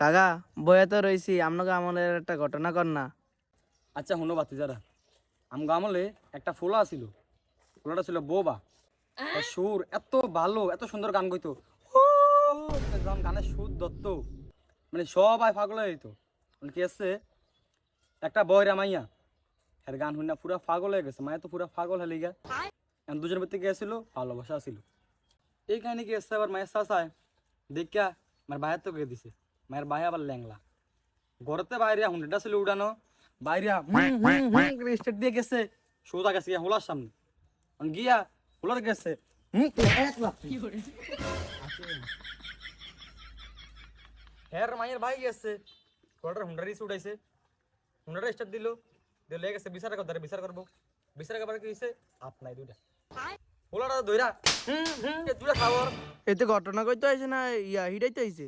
কাকা বয়ে তো রইছি আপনাকে আমাদের একটা ঘটনা কর না। আচ্ছা শুনো বাতিজারা, আমগো আমলে একটা ফোলা ছিল। ফোলাটা ছিল বোবা। তার সুর এত ভালো, এত সুন্দর গান গইতো। ও, যখন গানের সুর দত্ত মানে সবাই পাগল হয়ে যেত। মানে কি আছে, একটা বয়রা মাইয়া এর গান শুনে পুরা পাগল হয়ে গেছে। মায়া তো পুরা পাগল হয়ে গিয়া এখন দুজনের ভিতরে গিয়েছিল, ভালোবাসা ছিল। এই কাহিনী কি আসছে, আবার মায়ের চাচায় দেখা মায়ের বাইরে তো গিয়ে দিছে। মায়ের বাইরে আবার ল্যাংলা ঘরতে বাইরে হুন্ডা ছিল উড়ানো, বাইরে স্টেট দিয়ে গেছে, সোজা গেছে গিয়া হোলার সামনে। গিয়া হোলার গেছে হের মায়ের ভাই গেছে, হোলাটার হুন্ডা রিস উঠাইছে, হুন্ডাটা স্টার্ট দিল, দিয়ে লেগে গেছে বিচার করতে, বিচার করবো। বিচার করবার কি হয়েছে, হাত নাই দুইটা, হোলাটা ধইরা দুইটা খাবার। এতে ঘটনা কইতে হয়েছে না হিডাইতে হয়েছে?